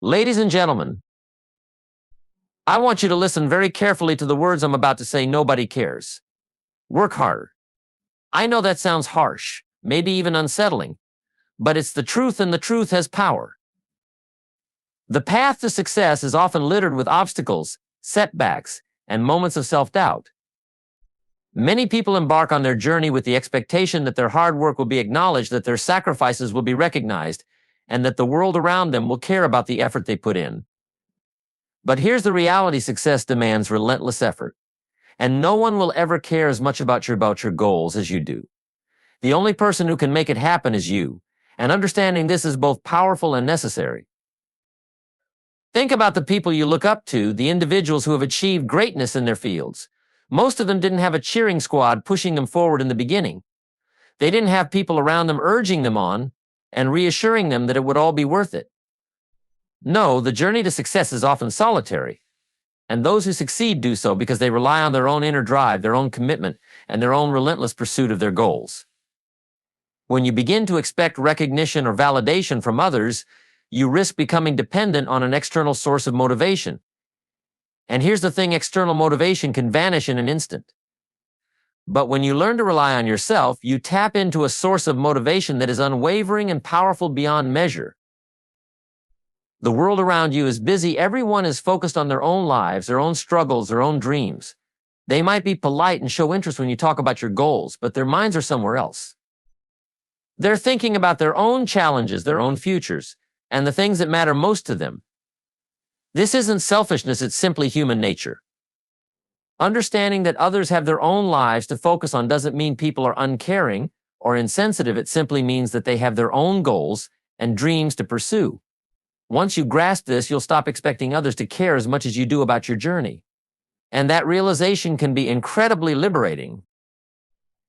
Ladies and gentlemen, I want you to listen very carefully to the words I'm about to say. Nobody cares. Work harder. I know that sounds harsh, maybe even unsettling, but it's the truth, and the truth has power. The path to success is often littered with obstacles, setbacks, and moments of self-doubt. Many people embark on their journey with the expectation that their hard work will be acknowledged, that their sacrifices will be recognized, and that the world around them will care about the effort they put in. But here's the reality: success demands relentless effort, and no one will ever care as much about your goals as you do. The only person who can make it happen is you, and understanding this is both powerful and necessary. Think about the people you look up to, the individuals who have achieved greatness in their fields. Most of them didn't have a cheering squad pushing them forward in the beginning. They didn't have people around them urging them on and reassuring them that it would all be worth it. No, the journey to success is often solitary, and those who succeed do so because they rely on their own inner drive, their own commitment, and their own relentless pursuit of their goals. When you begin to expect recognition or validation from others, you risk becoming dependent on an external source of motivation. And here's the thing: external motivation can vanish in an instant. But when you learn to rely on yourself, you tap into a source of motivation that is unwavering and powerful beyond measure. The world around you is busy. Everyone is focused on their own lives, their own struggles, their own dreams. They might be polite and show interest when you talk about your goals, but their minds are somewhere else. They're thinking about their own challenges, their own futures, and the things that matter most to them. This isn't selfishness, it's simply human nature. Understanding that others have their own lives to focus on doesn't mean people are uncaring or insensitive. It simply means that they have their own goals and dreams to pursue. Once you grasp this, you'll stop expecting others to care as much as you do about your journey. And that realization can be incredibly liberating.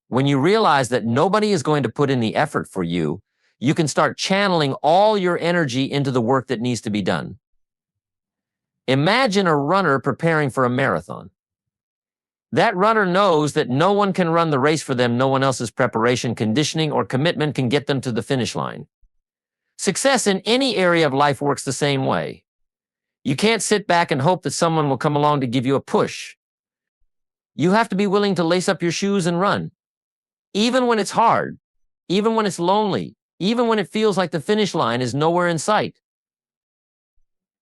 When you realize that nobody is going to put in the effort for you, you can start channeling all your energy into the work that needs to be done. Imagine a runner preparing for a marathon. That runner knows that no one can run the race for them. No one else's preparation, conditioning, or commitment can get them to the finish line. Success in any area of life works the same way. You can't sit back and hope that someone will come along to give you a push. You have to be willing to lace up your shoes and run. Even when it's hard, even when it's lonely, even when it feels like the finish line is nowhere in sight.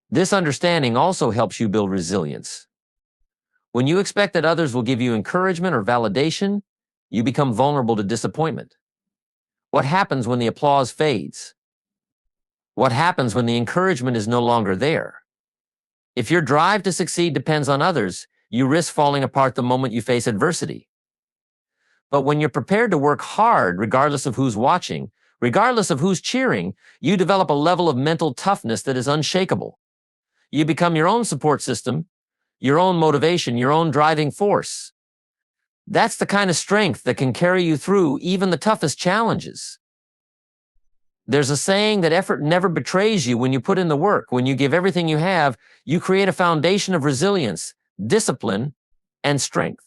This understanding also helps you build resilience. When you expect that others will give you encouragement or validation, you become vulnerable to disappointment. What happens when the applause fades? What happens when the encouragement is no longer there? If your drive to succeed depends on others, you risk falling apart the moment you face adversity. But when you're prepared to work hard, regardless of who's watching, regardless of who's cheering, you develop a level of mental toughness that is unshakable. You become your own support system, your own motivation, your own driving force. That's the kind of strength that can carry you through even the toughest challenges. There's a saying that effort never betrays you. When you put in the work, when you give everything you have, you create a foundation of resilience, discipline, and strength.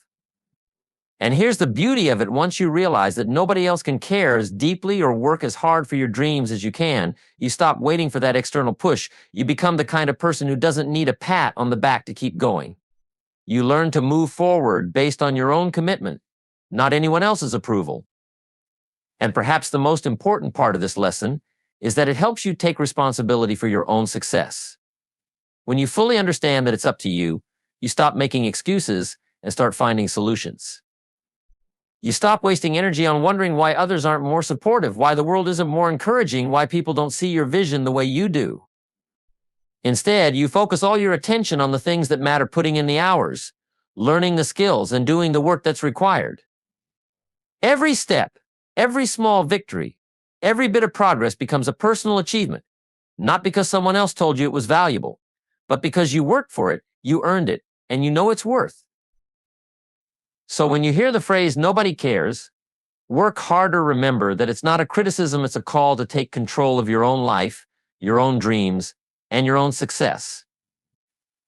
And here's the beauty of it: once you realize that nobody else can care as deeply or work as hard for your dreams as you can, you stop waiting for that external push. You become the kind of person who doesn't need a pat on the back to keep going. You learn to move forward based on your own commitment, not anyone else's approval. And perhaps the most important part of this lesson is that it helps you take responsibility for your own success. When you fully understand that it's up to you, you stop making excuses and start finding solutions. You stop wasting energy on wondering why others aren't more supportive, why the world isn't more encouraging, why people don't see your vision the way you do. Instead, you focus all your attention on the things that matter: putting in the hours, learning the skills, and doing the work that's required. Every step, every small victory, every bit of progress becomes a personal achievement, not because someone else told you it was valuable, but because you worked for it, you earned it, and you know its worth. So when you hear the phrase "nobody cares," work harder, remember that it's not a criticism, it's a call to take control of your own life, your own dreams, and your own success.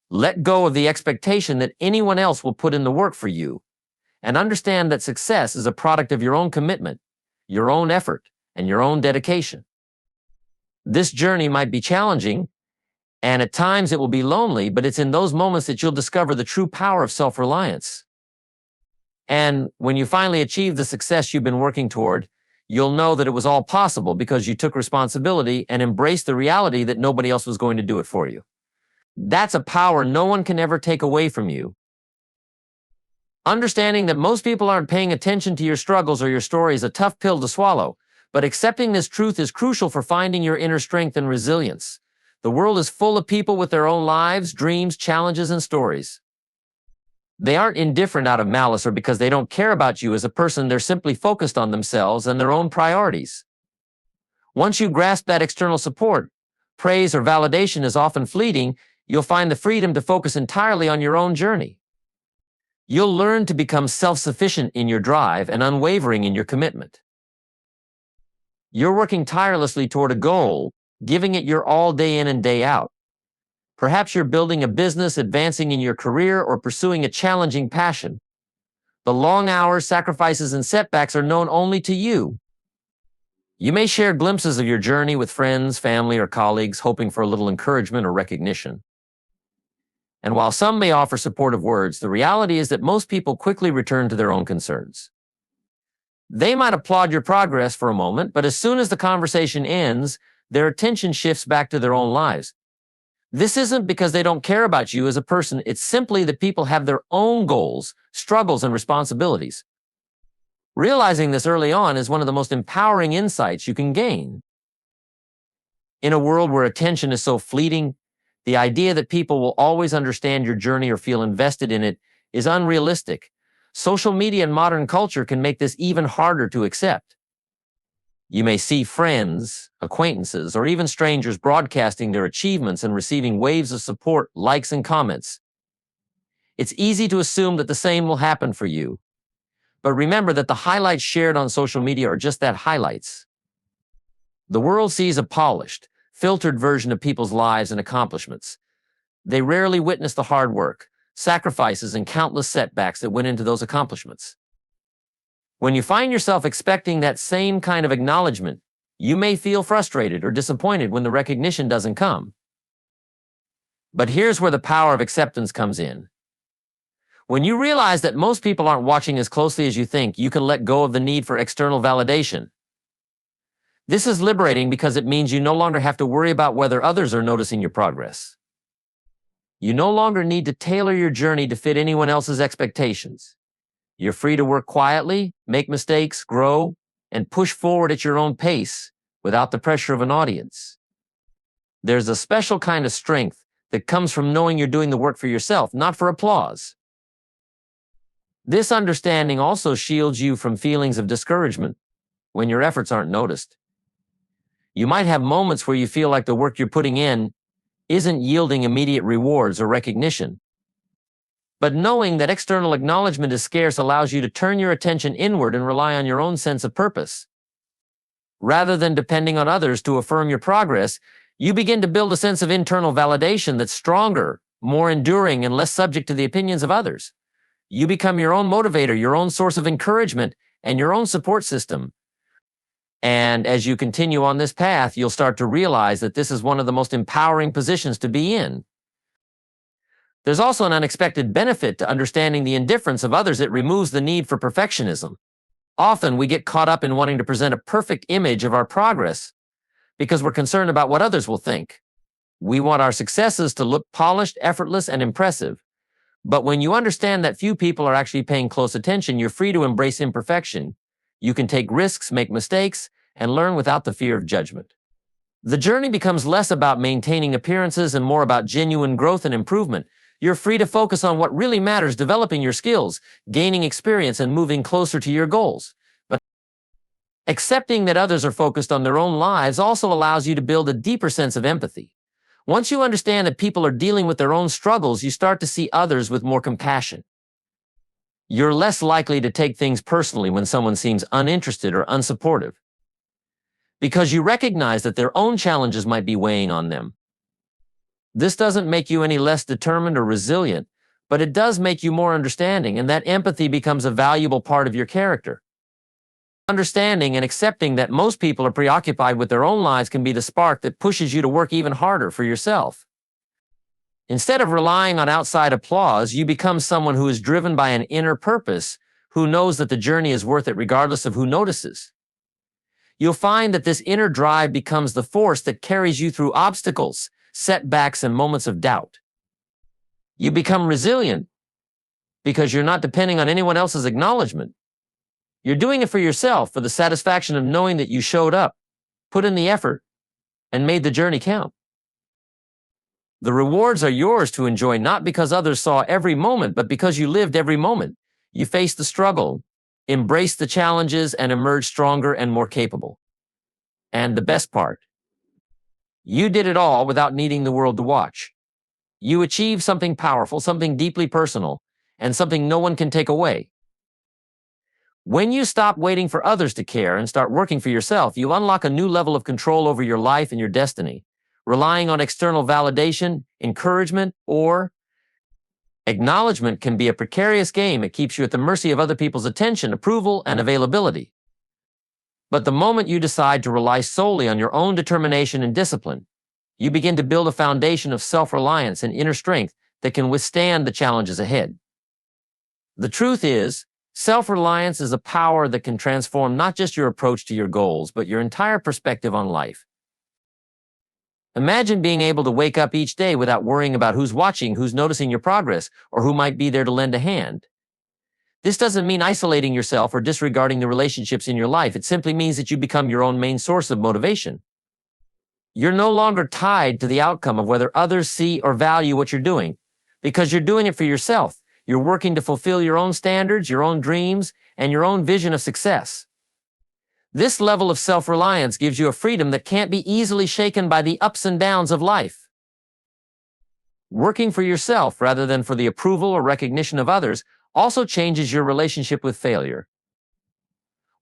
Let go of the expectation that anyone else will put in the work for you, and understand that success is a product of your own commitment, your own effort, and your own dedication. This journey might be challenging, And at times it will be lonely, but it's in those moments that you'll discover the true power of self-reliance. And when you finally achieve the success you've been working toward, you'll know that it was all possible because you took responsibility and embraced the reality that nobody else was going to do it for you. That's a power no one can ever take away from you. Understanding that most people aren't paying attention to your struggles or your story is a tough pill to swallow, but accepting this truth is crucial for finding your inner strength and resilience. The world is full of people with their own lives, dreams, challenges, and stories. They aren't indifferent out of malice or because they don't care about you as a person. They're simply focused on themselves and their own priorities. Once you grasp that external support, praise or validation is often fleeting, you'll find the freedom to focus entirely on your own journey. You'll learn to become self-sufficient in your drive and unwavering in your commitment. You're working tirelessly toward a goal, giving it your all day in and day out. Perhaps you're building a business, advancing in your career, or pursuing a challenging passion. The long hours, sacrifices, and setbacks are known only to you. You may share glimpses of your journey with friends, family, or colleagues, hoping for a little encouragement or recognition. And while some may offer supportive words, the reality is that most people quickly return to their own concerns. They might applaud your progress for a moment, but as soon as the conversation ends, their attention shifts back to their own lives. This isn't because they don't care about you as a person. It's simply that people have their own goals, struggles, and responsibilities. Realizing this early on is one of the most empowering insights you can gain. In a world where attention is so fleeting, the idea that people will always understand your journey or feel invested in it is unrealistic. Social media and modern culture can make this even harder to accept. You may see friends, acquaintances, or even strangers broadcasting their achievements and receiving waves of support, likes, and comments. It's easy to assume that the same will happen for you. But remember that the highlights shared on social media are just that, highlights. The world sees a polished, filtered version of people's lives and accomplishments. They rarely witness the hard work, sacrifices, and countless setbacks that went into those accomplishments. When you find yourself expecting that same kind of acknowledgement, you may feel frustrated or disappointed when the recognition doesn't come. But here's where the power of acceptance comes in. When you realize that most people aren't watching as closely as you think, you can let go of the need for external validation. This is liberating because it means you no longer have to worry about whether others are noticing your progress. You no longer need to tailor your journey to fit anyone else's expectations. You're free to work quietly, make mistakes, grow, and push forward at your own pace without the pressure of an audience. There's a special kind of strength that comes from knowing you're doing the work for yourself, not for applause. This understanding also shields you from feelings of discouragement when your efforts aren't noticed. You might have moments where you feel like the work you're putting in isn't yielding immediate rewards or recognition. But knowing that external acknowledgement is scarce allows you to turn your attention inward and rely on your own sense of purpose. Rather than depending on others to affirm your progress, you begin to build a sense of internal validation that's stronger, more enduring, and less subject to the opinions of others. You become your own motivator, your own source of encouragement, and your own support system. And as you continue on this path, you'll start to realize that this is one of the most empowering positions to be in. There's also an unexpected benefit to understanding the indifference of others. It removes the need for perfectionism. Often we get caught up in wanting to present a perfect image of our progress because we're concerned about what others will think. We want our successes to look polished, effortless, and impressive. But when you understand that few people are actually paying close attention, you're free to embrace imperfection. You can take risks, make mistakes, and learn without the fear of judgment. The journey becomes less about maintaining appearances and more about genuine growth and improvement. You're free to focus on what really matters, developing your skills, gaining experience, and moving closer to your goals. But accepting that others are focused on their own lives also allows you to build a deeper sense of empathy. Once you understand that people are dealing with their own struggles, you start to see others with more compassion. You're less likely to take things personally when someone seems uninterested or unsupportive, because you recognize that their own challenges might be weighing on them. This doesn't make you any less determined or resilient, but it does make you more understanding, and that empathy becomes a valuable part of your character. Understanding and accepting that most people are preoccupied with their own lives can be the spark that pushes you to work even harder for yourself. Instead of relying on outside applause, you become someone who is driven by an inner purpose, who knows that the journey is worth it regardless of who notices. You'll find that this inner drive becomes the force that carries you through obstacles, setbacks, and moments of doubt. You become resilient because you're not depending on anyone else's acknowledgement. You're doing it for yourself, for the satisfaction of knowing that you showed up, put in the effort, and made the journey count. The rewards are yours to enjoy, not because others saw every moment, but because you lived every moment. You faced the struggle, embraced the challenges, and emerged stronger and more capable. And the best part, you did it all without needing the world to watch. You achieved something powerful, something deeply personal, and something no one can take away. When you stop waiting for others to care and start working for yourself, you unlock a new level of control over your life and your destiny. Relying on external validation, encouragement, or acknowledgement can be a precarious game. It keeps you at the mercy of other people's attention, approval, and availability. But the moment you decide to rely solely on your own determination and discipline, you begin to build a foundation of self-reliance and inner strength that can withstand the challenges ahead. The truth is, self-reliance is a power that can transform not just your approach to your goals, but your entire perspective on life. Imagine being able to wake up each day without worrying about who's watching, who's noticing your progress, or who might be there to lend a hand. This doesn't mean isolating yourself or disregarding the relationships in your life. It simply means that you become your own main source of motivation. You're no longer tied to the outcome of whether others see or value what you're doing, because you're doing it for yourself. You're working to fulfill your own standards, your own dreams, and your own vision of success. This level of self-reliance gives you a freedom that can't be easily shaken by the ups and downs of life. Working for yourself rather than for the approval or recognition of others also changes your relationship with failure.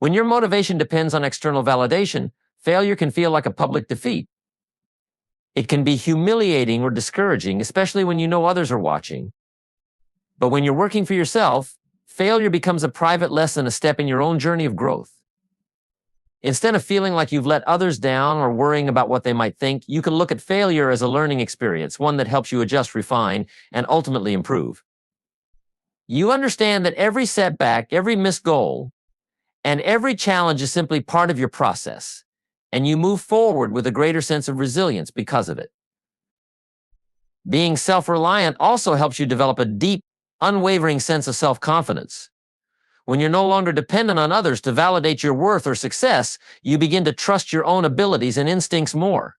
When your motivation depends on external validation, failure can feel like a public defeat. It can be humiliating or discouraging, especially when you know others are watching. But when you're working for yourself, failure becomes a private lesson, a step in your own journey of growth. Instead of feeling like you've let others down or worrying about what they might think, you can look at failure as a learning experience, one that helps you adjust, refine, and ultimately improve. You understand that every setback, every missed goal, and every challenge is simply part of your process, and you move forward with a greater sense of resilience because of it. Being self-reliant also helps you develop a deep, unwavering sense of self-confidence. When you're no longer dependent on others to validate your worth or success, you begin to trust your own abilities and instincts more.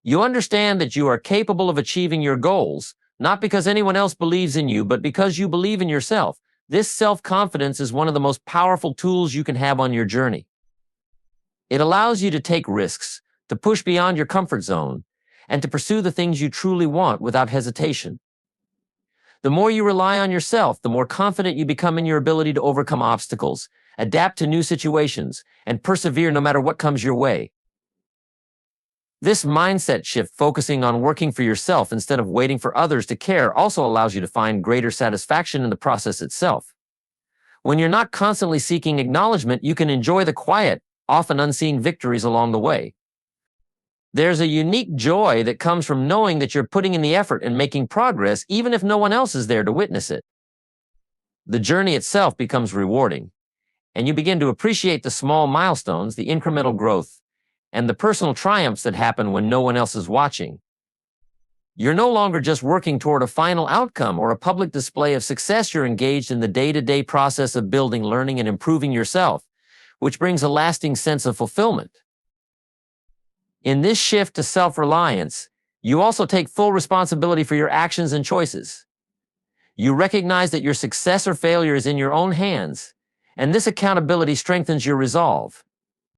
You understand that you are capable of achieving your goals, not because anyone else believes in you, but because you believe in yourself. This self-confidence is one of the most powerful tools you can have on your journey. It allows you to take risks, to push beyond your comfort zone, and to pursue the things you truly want without hesitation. The more you rely on yourself, the more confident you become in your ability to overcome obstacles, adapt to new situations, and persevere no matter what comes your way. This mindset shift, focusing on working for yourself instead of waiting for others to care, also allows you to find greater satisfaction in the process itself. When you're not constantly seeking acknowledgement, you can enjoy the quiet, often unseen victories along the way. There's a unique joy that comes from knowing that you're putting in the effort and making progress, even if no one else is there to witness it. The journey itself becomes rewarding, and you begin to appreciate the small milestones, the incremental growth, and the personal triumphs that happen when no one else is watching. You're no longer just working toward a final outcome or a public display of success. You're engaged in the day-to-day process of building, learning, and improving yourself, which brings a lasting sense of fulfillment. In this shift to self-reliance, you also take full responsibility for your actions and choices. You recognize that your success or failure is in your own hands, and this accountability strengthens your resolve.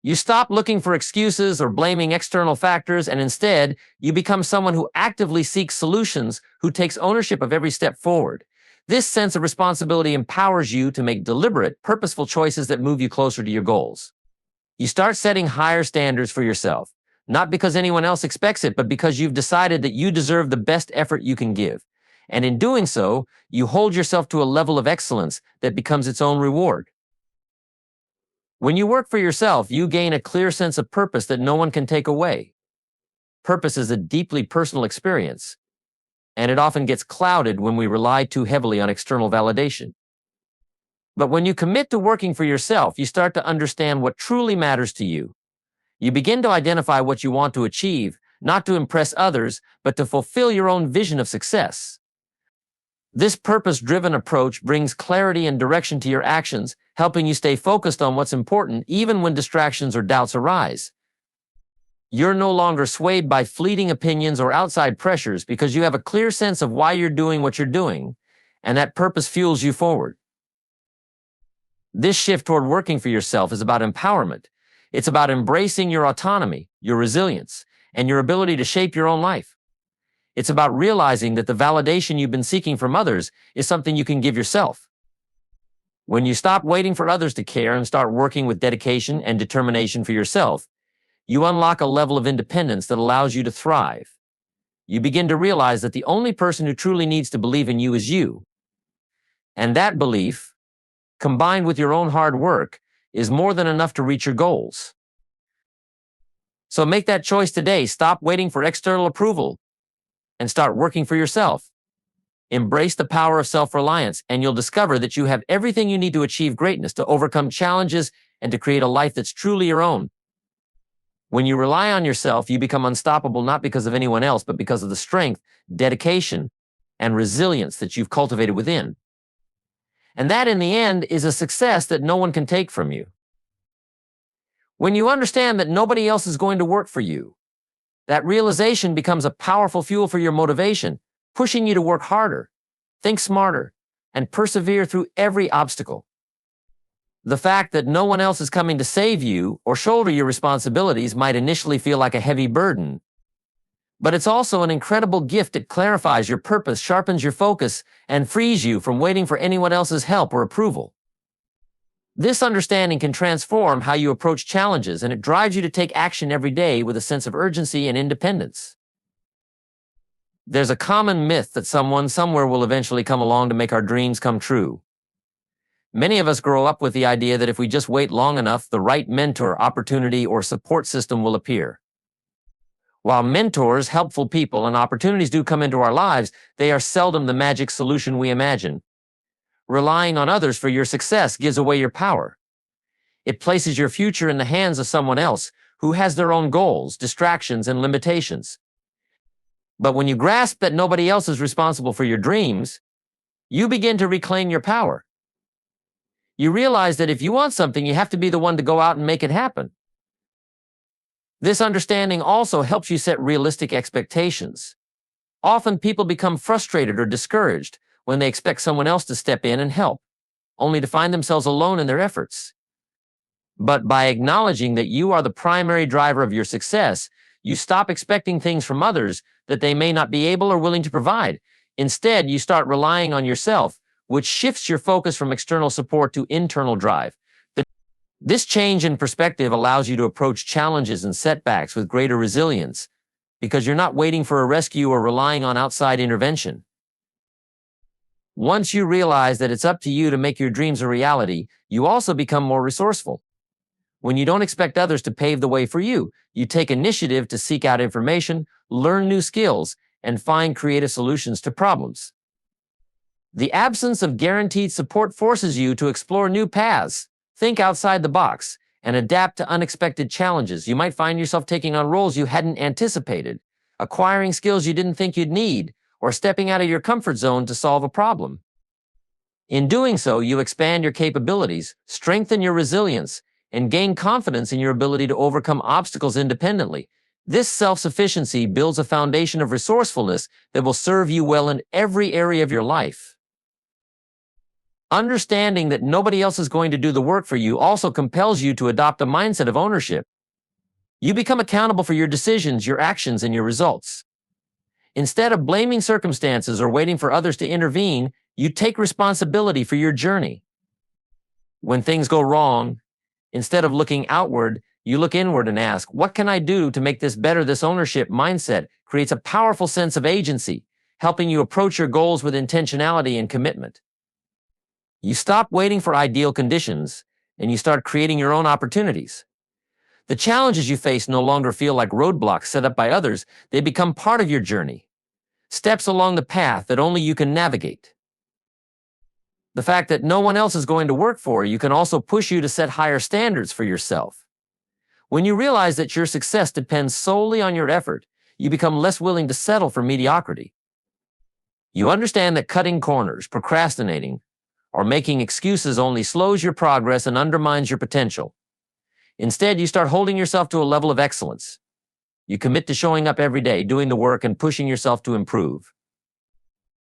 You stop looking for excuses or blaming external factors, and instead, you become someone who actively seeks solutions, who takes ownership of every step forward. This sense of responsibility empowers you to make deliberate, purposeful choices that move you closer to your goals. You start setting higher standards for yourself, not because anyone else expects it, but because you've decided that you deserve the best effort you can give. And in doing so, you hold yourself to a level of excellence that becomes its own reward. When you work for yourself, you gain a clear sense of purpose that no one can take away. Purpose is a deeply personal experience. and it often gets clouded when we rely too heavily on external validation. But when you commit to working for yourself, you start to understand what truly matters to you. You begin to identify what you want to achieve, not to impress others, but to fulfill your own vision of success. This purpose-driven approach brings clarity and direction to your actions, helping you stay focused on what's important even when distractions or doubts arise. You're no longer swayed by fleeting opinions or outside pressures because you have a clear sense of why you're doing what you're doing, and that purpose fuels you forward. This shift toward working for yourself is about empowerment. It's about embracing your autonomy, your resilience, and your ability to shape your own life. It's about realizing that the validation you've been seeking from others is something you can give yourself. When you stop waiting for others to care and start working with dedication and determination for yourself, you unlock a level of independence that allows you to thrive. You begin to realize that the only person who truly needs to believe in you is you. And that belief, combined with your own hard work, is more than enough to reach your goals. So make that choice today. Stop waiting for external approval and start working for yourself. Embrace the power of self-reliance, and you'll discover that you have everything you need to achieve greatness, to overcome challenges, and to create a life that's truly your own. When you rely on yourself, you become unstoppable not because of anyone else, but because of the strength, dedication, and resilience that you've cultivated within. And that, in the end, is a success that no one can take from you. When you understand that nobody else is going to work for you, that realization becomes a powerful fuel for your motivation, pushing you to work harder, think smarter, and persevere through every obstacle. The fact that no one else is coming to save you or shoulder your responsibilities might initially feel like a heavy burden, but it's also an incredible gift. It clarifies your purpose, sharpens your focus, and frees you from waiting for anyone else's help or approval. This understanding can transform how you approach challenges, and it drives you to take action every day with a sense of urgency and independence. There's a common myth that someone somewhere will eventually come along to make our dreams come true. Many of us grow up with the idea that if we just wait long enough, the right mentor, opportunity, or support system will appear. While mentors, helpful people, and opportunities do come into our lives, they are seldom the magic solution we imagine. Relying on others for your success gives away your power. It places your future in the hands of someone else who has their own goals, distractions, and limitations. But when you grasp that nobody else is responsible for your dreams, you begin to reclaim your power. You realize that if you want something, you have to be the one to go out and make it happen. This understanding also helps you set realistic expectations. Often people become frustrated or discouraged when they expect someone else to step in and help, only to find themselves alone in their efforts. But by acknowledging that you are the primary driver of your success, you stop expecting things from others that they may not be able or willing to provide. Instead, you start relying on yourself, which shifts your focus from external support to internal drive. This change in perspective allows you to approach challenges and setbacks with greater resilience, because you're not waiting for a rescue or relying on outside intervention. Once you realize that it's up to you to make your dreams a reality, you also become more resourceful. When you don't expect others to pave the way for you, you take initiative to seek out information, learn new skills, and find creative solutions to problems. The absence of guaranteed support forces you to explore new paths, think outside the box, and adapt to unexpected challenges. You might find yourself taking on roles you hadn't anticipated, acquiring skills you didn't think you'd need, or stepping out of your comfort zone to solve a problem. In doing so, you expand your capabilities, strengthen your resilience, and gain confidence in your ability to overcome obstacles independently. This self-sufficiency builds a foundation of resourcefulness that will serve you well in every area of your life. Understanding that nobody else is going to do the work for you also compels you to adopt a mindset of ownership. You become accountable for your decisions, your actions, and your results. Instead of blaming circumstances or waiting for others to intervene, you take responsibility for your journey. When things go wrong, instead of looking outward, you look inward and ask, what can I do to make this better? This ownership mindset creates a powerful sense of agency, helping you approach your goals with intentionality and commitment. You stop waiting for ideal conditions, and you start creating your own opportunities. The challenges you face no longer feel like roadblocks set up by others. They become part of your journey. steps along the path that only you can navigate. The fact that no one else is going to work for you can also push you to set higher standards for yourself. When you realize that your success depends solely on your effort, you become less willing to settle for mediocrity. You understand that cutting corners, procrastinating, or making excuses only slows your progress and undermines your potential. Instead, you start holding yourself to a level of excellence. You commit to showing up every day, doing the work, and pushing yourself to improve.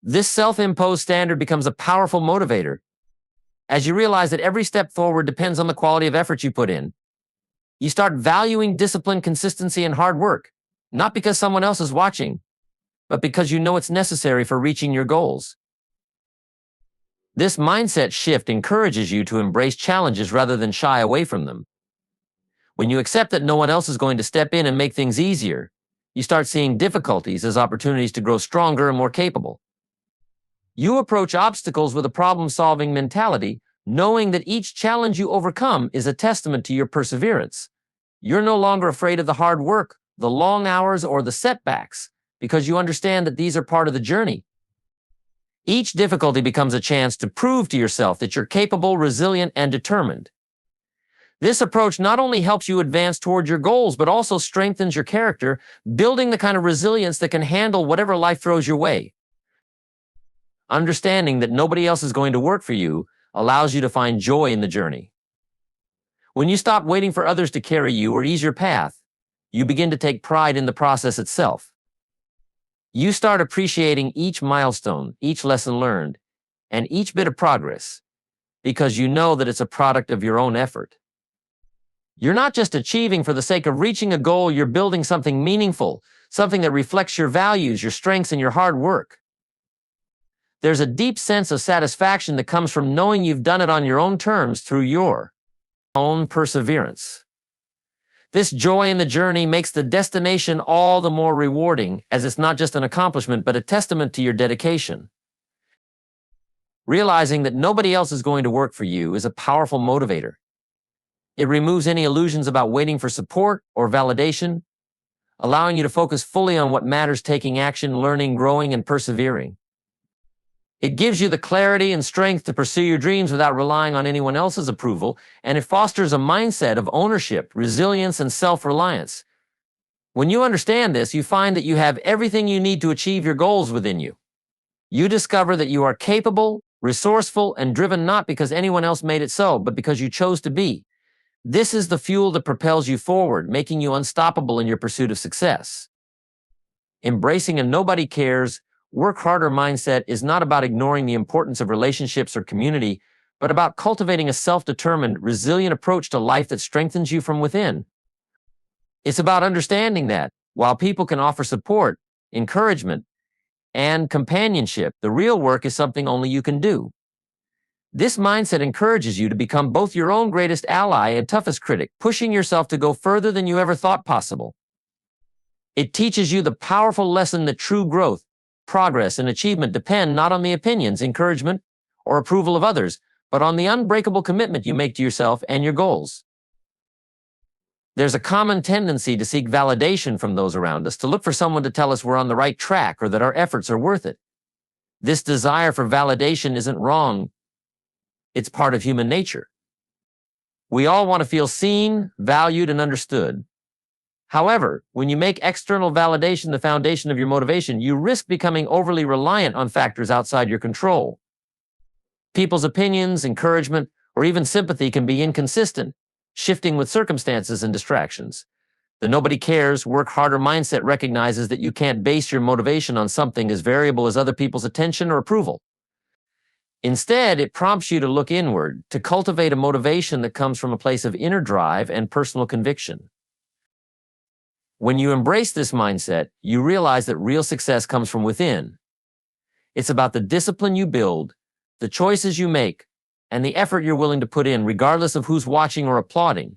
This self-imposed standard becomes a powerful motivator as you realize that every step forward depends on the quality of effort you put in. You start valuing discipline, consistency, and hard work, not because someone else is watching, but because you know it's necessary for reaching your goals. This mindset shift encourages you to embrace challenges rather than shy away from them. When you accept that no one else is going to step in and make things easier, you start seeing difficulties as opportunities to grow stronger and more capable. You approach obstacles with a problem-solving mentality, knowing that each challenge you overcome is a testament to your perseverance. You're no longer afraid of the hard work, the long hours, or the setbacks, because you understand that these are part of the journey. Each difficulty becomes a chance to prove to yourself that you're capable, resilient, and determined. This approach not only helps you advance toward your goals, but also strengthens your character, building the kind of resilience that can handle whatever life throws your way. Understanding that nobody else is going to work for you allows you to find joy in the journey. When you stop waiting for others to carry you or ease your path, you begin to take pride in the process itself. You start appreciating each milestone, each lesson learned, and each bit of progress, because you know that it's a product of your own effort. You're not just achieving for the sake of reaching a goal, you're building something meaningful, something that reflects your values, your strengths, and your hard work. There's a deep sense of satisfaction that comes from knowing you've done it on your own terms through your own perseverance. This joy in the journey makes the destination all the more rewarding, as it's not just an accomplishment, but a testament to your dedication. Realizing that nobody else is going to work for you is a powerful motivator. It removes any illusions about waiting for support or validation, allowing you to focus fully on what matters, taking action, learning, growing, and persevering. It gives you the clarity and strength to pursue your dreams without relying on anyone else's approval, and it fosters a mindset of ownership, resilience, and self-reliance. When you understand this, you find that you have everything you need to achieve your goals within you. You discover that you are capable, resourceful, and driven not because anyone else made it so, but because you chose to be. This is the fuel that propels you forward, making you unstoppable in your pursuit of success. Embracing a nobody cares, work harder mindset is not about ignoring the importance of relationships or community, but about cultivating a self-determined, resilient approach to life that strengthens you from within. It's about understanding that, while people can offer support, encouragement, and companionship, the real work is something only you can do. This mindset encourages you to become both your own greatest ally and toughest critic, pushing yourself to go further than you ever thought possible. It teaches you the powerful lesson that true growth, progress, and achievement depend not on the opinions, encouragement, or approval of others, but on the unbreakable commitment you make to yourself and your goals. There's a common tendency to seek validation from those around us, to look for someone to tell us we're on the right track or that our efforts are worth it. This desire for validation isn't wrong. It's part of human nature. We all want to feel seen, valued, and understood. However, when you make external validation the foundation of your motivation, you risk becoming overly reliant on factors outside your control. People's opinions, encouragement, or even sympathy can be inconsistent, shifting with circumstances and distractions. The nobody cares, work harder mindset recognizes that you can't base your motivation on something as variable as other people's attention or approval. Instead, it prompts you to look inward, to cultivate a motivation that comes from a place of inner drive and personal conviction. When you embrace this mindset, you realize that real success comes from within. It's about the discipline you build, the choices you make, and the effort you're willing to put in, regardless of who's watching or applauding.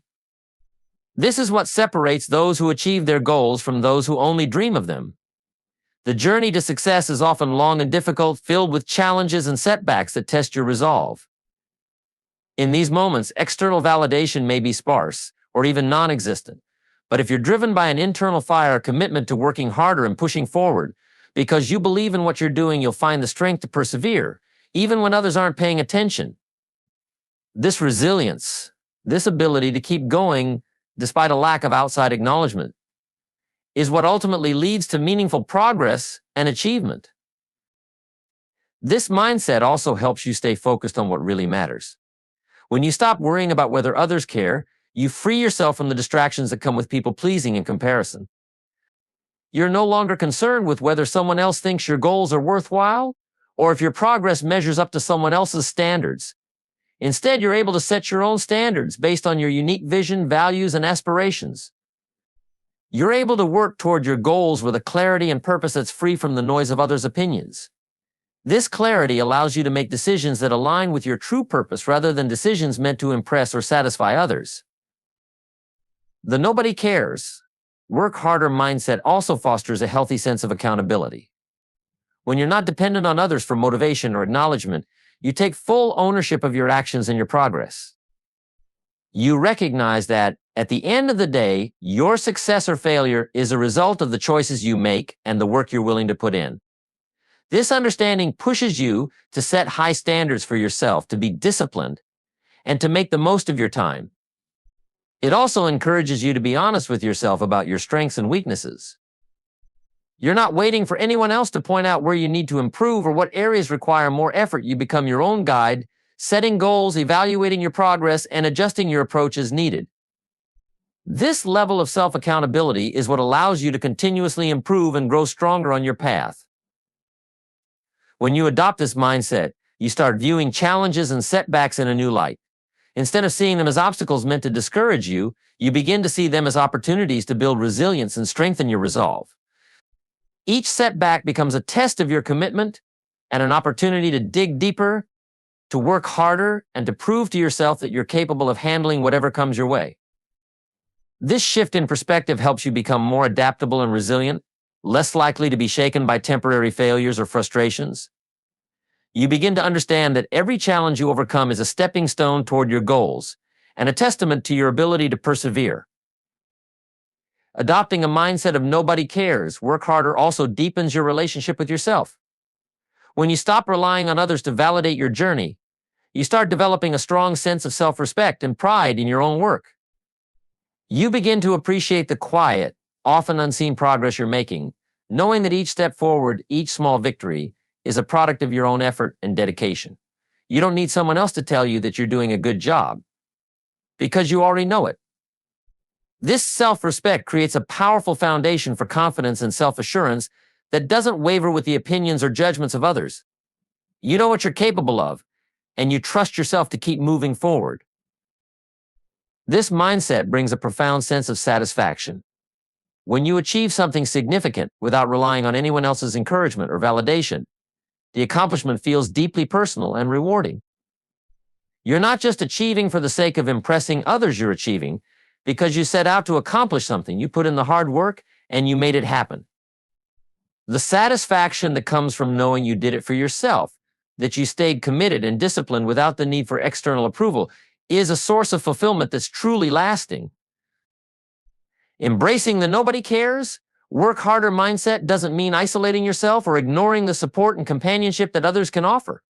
This is what separates those who achieve their goals from those who only dream of them. The journey to success is often long and difficult, filled with challenges and setbacks that test your resolve. In these moments, external validation may be sparse or even non-existent. But if you're driven by an internal fire, a commitment to working harder and pushing forward, Because you believe in what you're doing, you'll find the strength to persevere, even when others aren't paying attention. This resilience, this ability to keep going despite a lack of outside acknowledgement, is what ultimately leads to meaningful progress and achievement. This mindset also helps you stay focused on what really matters. When you stop worrying about whether others care, you free yourself from the distractions that come with people-pleasing and comparison. You're no longer concerned with whether someone else thinks your goals are worthwhile or if your progress measures up to someone else's standards. Instead, you're able to set your own standards based on your unique vision, values, and aspirations. You're able to work toward your goals with a clarity and purpose that's free from the noise of others' opinions. This clarity allows you to make decisions that align with your true purpose rather than decisions meant to impress or satisfy others. The nobody cares, work harder mindset also fosters a healthy sense of accountability. When you're not dependent on others for motivation or acknowledgement, you take full ownership of your actions and your progress. You recognize that, at the end of the day, your success or failure is a result of the choices you make and the work you're willing to put in. This understanding pushes you to set high standards for yourself, to be disciplined, and to make the most of your time. It also encourages you to be honest with yourself about your strengths and weaknesses. You're not waiting for anyone else to point out where you need to improve or what areas require more effort. You become your own guide, setting goals, evaluating your progress, and adjusting your approach as needed. This level of self-accountability is what allows you to continuously improve and grow stronger on your path. When you adopt this mindset, you start viewing challenges and setbacks in a new light. Instead of seeing them as obstacles meant to discourage you, you begin to see them as opportunities to build resilience and strengthen your resolve. Each setback becomes a test of your commitment and an opportunity to dig deeper, to work harder, and to prove to yourself that you're capable of handling whatever comes your way. This shift in perspective helps you become more adaptable and resilient, less likely to be shaken by temporary failures or frustrations. You begin to understand that every challenge you overcome is a stepping stone toward your goals and a testament to your ability to persevere. Adopting a mindset of nobody cares, work harder also deepens your relationship with yourself. When you stop relying on others to validate your journey, you start developing a strong sense of self-respect and pride in your own work. You begin to appreciate the quiet, often unseen progress you're making, knowing that each step forward, each small victory, is a product of your own effort and dedication. You don't need someone else to tell you that you're doing a good job, because you already know it. This self-respect creates a powerful foundation for confidence and self-assurance that doesn't waver with the opinions or judgments of others. You know what you're capable of, and you trust yourself to keep moving forward. This mindset brings a profound sense of satisfaction. When you achieve something significant without relying on anyone else's encouragement or validation, the accomplishment feels deeply personal and rewarding. You're not just achieving for the sake of impressing others, you're achieving because you set out to accomplish something. You put in the hard work and you made it happen. The satisfaction that comes from knowing you did it for yourself, that you stayed committed and disciplined without the need for external approval, is a source of fulfillment that's truly lasting. Embracing the nobody cares, work harder mindset doesn't mean isolating yourself or ignoring the support and companionship that others can offer.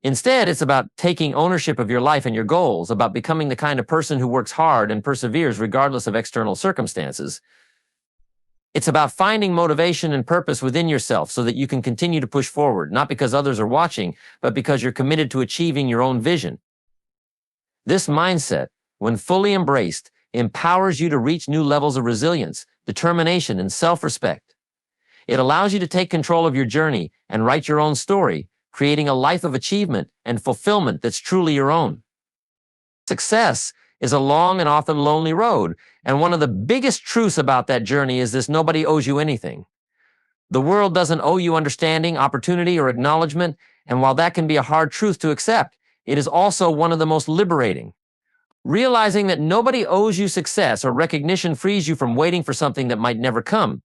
Instead, it's about taking ownership of your life and your goals, about becoming the kind of person who works hard and perseveres regardless of external circumstances. It's about finding motivation and purpose within yourself so that you can continue to push forward, not because others are watching, but because you're committed to achieving your own vision. This mindset, when fully embraced, empowers you to reach new levels of resilience, determination, and self-respect. It allows you to take control of your journey and write your own story, creating a life of achievement and fulfillment that's truly your own. Success is a long and often lonely road, and one of the biggest truths about that journey is this: nobody owes you anything. The world doesn't owe you understanding, opportunity, or acknowledgement, and while that can be a hard truth to accept, it is also one of the most liberating. Realizing that nobody owes you success or recognition frees you from waiting for something that might never come.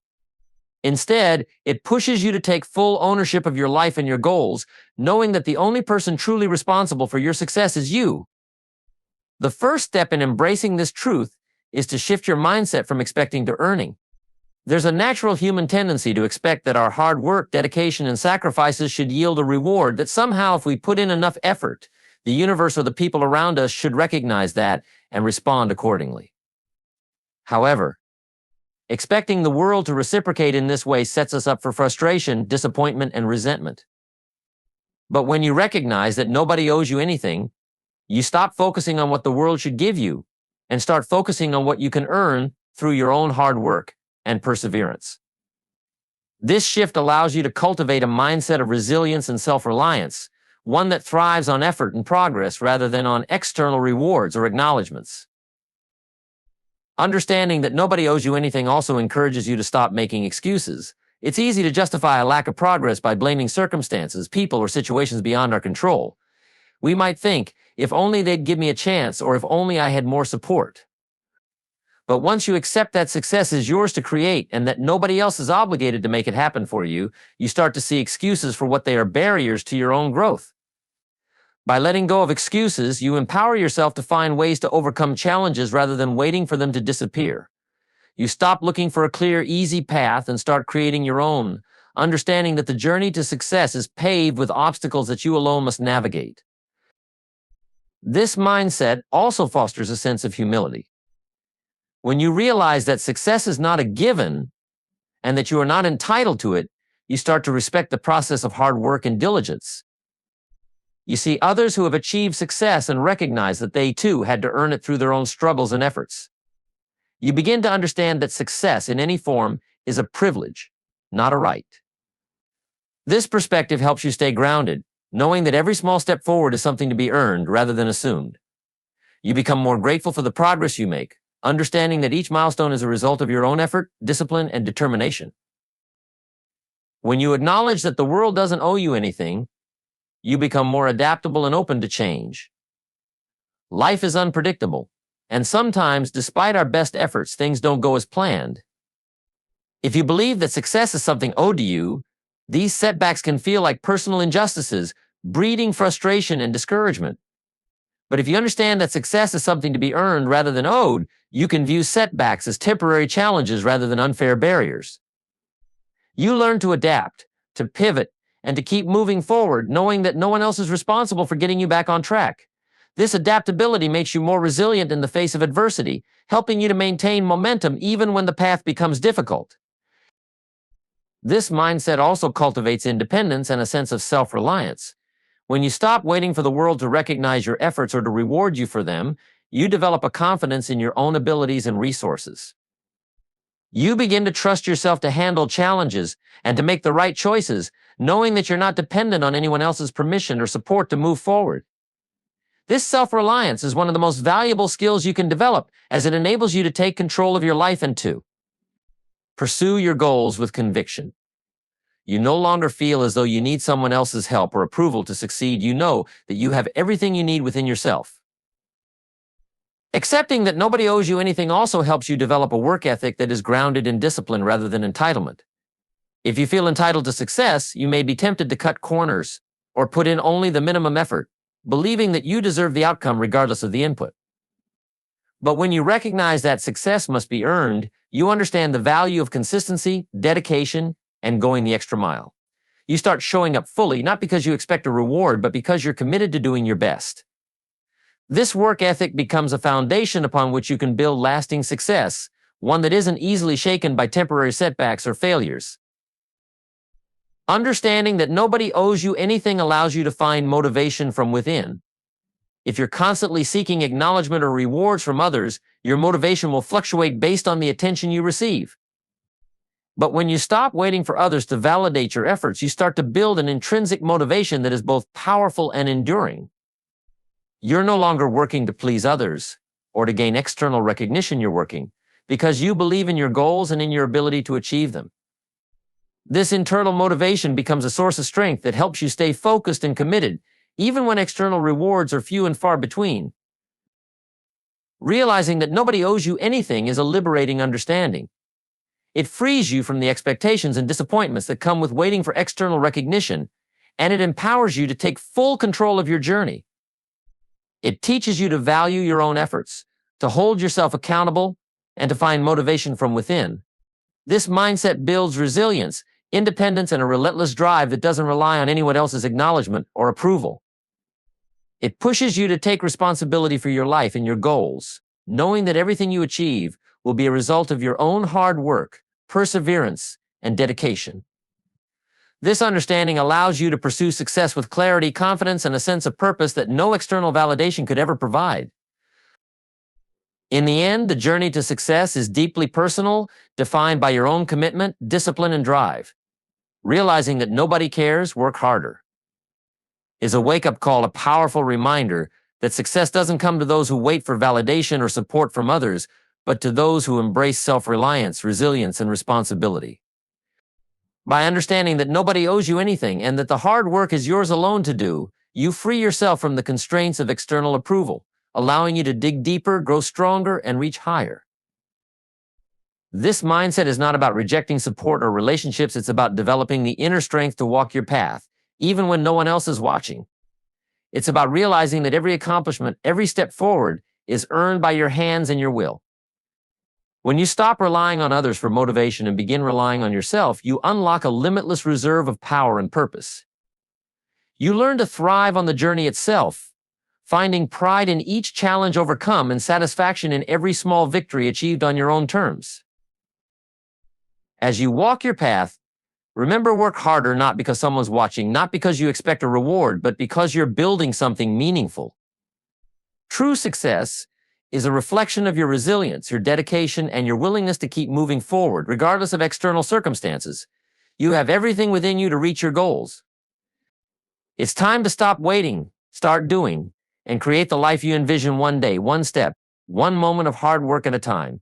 Instead, it pushes you to take full ownership of your life and your goals, knowing that the only person truly responsible for your success is you. The first step in embracing this truth is to shift your mindset from expecting to earning. There's a natural human tendency to expect that our hard work, dedication, and sacrifices should yield a reward, that somehow if we put in enough effort, the universe or the people around us should recognize that and respond accordingly. However, expecting the world to reciprocate in this way sets us up for frustration, disappointment, and resentment. But when you recognize that nobody owes you anything, you stop focusing on what the world should give you and start focusing on what you can earn through your own hard work and perseverance. This shift allows you to cultivate a mindset of resilience and self-reliance, one that thrives on effort and progress rather than on external rewards or acknowledgments. Understanding that nobody owes you anything also encourages you to stop making excuses. It's easy to justify a lack of progress by blaming circumstances, people, or situations beyond our control. We might think, if only they'd give me a chance, or if only I had more support. But once you accept that success is yours to create and that nobody else is obligated to make it happen for you, you start to see excuses for what they are barriers to your own growth. By letting go of excuses, you empower yourself to find ways to overcome challenges rather than waiting for them to disappear. You stop looking for a clear, easy path and start creating your own, understanding that the journey to success is paved with obstacles that you alone must navigate. This mindset also fosters a sense of humility. When you realize that success is not a given and that you are not entitled to it, you start to respect the process of hard work and diligence. You see others who have achieved success and recognize that they too had to earn it through their own struggles and efforts. You begin to understand that success in any form is a privilege, not a right. This perspective helps you stay grounded, knowing that every small step forward is something to be earned rather than assumed. You become more grateful for the progress you make, understanding that each milestone is a result of your own effort, discipline, and determination. When you acknowledge that the world doesn't owe you anything, you become more adaptable and open to change. Life is unpredictable, and sometimes, despite our best efforts, things don't go as planned. If you believe that success is something owed to you, these setbacks can feel like personal injustices, breeding frustration and discouragement. But if you understand that success is something to be earned rather than owed, you can view setbacks as temporary challenges rather than unfair barriers. You learn to adapt, to pivot, and to keep moving forward, knowing that no one else is responsible for getting you back on track. This adaptability makes you more resilient in the face of adversity, helping you to maintain momentum even when the path becomes difficult. This mindset also cultivates independence and a sense of self-reliance. When you stop waiting for the world to recognize your efforts or to reward you for them, you develop a confidence in your own abilities and resources. You begin to trust yourself to handle challenges and to make the right choices, knowing that you're not dependent on anyone else's permission or support to move forward. This self-reliance is one of the most valuable skills you can develop, as it enables you to take control of your life and to pursue your goals with conviction. You no longer feel as though you need someone else's help or approval to succeed. You know that you have everything you need within yourself. Accepting that nobody owes you anything also helps you develop a work ethic that is grounded in discipline rather than entitlement. If you feel entitled to success, you may be tempted to cut corners or put in only the minimum effort, believing that you deserve the outcome regardless of the input. But when you recognize that success must be earned, you understand the value of consistency, dedication, and going the extra mile. You start showing up fully, not because you expect a reward, but because you're committed to doing your best. This work ethic becomes a foundation upon which you can build lasting success, one that isn't easily shaken by temporary setbacks or failures. Understanding that nobody owes you anything allows you to find motivation from within. If you're constantly seeking acknowledgement or rewards from others, your motivation will fluctuate based on the attention you receive. But when you stop waiting for others to validate your efforts, you start to build an intrinsic motivation that is both powerful and enduring. You're no longer working to please others or to gain external recognition. You're working because you believe in your goals and in your ability to achieve them. This internal motivation becomes a source of strength that helps you stay focused and committed, even when external rewards are few and far between. Realizing that nobody owes you anything is a liberating understanding. It frees you from the expectations and disappointments that come with waiting for external recognition, and it empowers you to take full control of your journey. It teaches you to value your own efforts, to hold yourself accountable, and to find motivation from within. This mindset builds resilience, independence, and a relentless drive that doesn't rely on anyone else's acknowledgement or approval. It pushes you to take responsibility for your life and your goals, knowing that everything you achieve will be a result of your own hard work, perseverance, and dedication. This understanding allows you to pursue success with clarity, confidence, and a sense of purpose that no external validation could ever provide. In the end, the journey to success is deeply personal, defined by your own commitment, discipline, and drive. Realizing that nobody cares, work harder, is a wake-up call, a powerful reminder that success doesn't come to those who wait for validation or support from others, but to those who embrace self-reliance, resilience, and responsibility. By understanding that nobody owes you anything and that the hard work is yours alone to do, you free yourself from the constraints of external approval, allowing you to dig deeper, grow stronger, and reach higher. This mindset is not about rejecting support or relationships. It's about developing the inner strength to walk your path, even when no one else is watching. It's about realizing that every accomplishment, every step forward, is earned by your hands and your will. When you stop relying on others for motivation and begin relying on yourself, you unlock a limitless reserve of power and purpose. You learn to thrive on the journey itself, finding pride in each challenge overcome and satisfaction in every small victory achieved on your own terms. As you walk your path, remember, work harder not because someone's watching, not because you expect a reward, but because you're building something meaningful. True success is a reflection of your resilience, your dedication, and your willingness to keep moving forward, regardless of external circumstances. You have everything within you to reach your goals. It's time to stop waiting, start doing, and create the life you envision one day, one step, one moment of hard work at a time.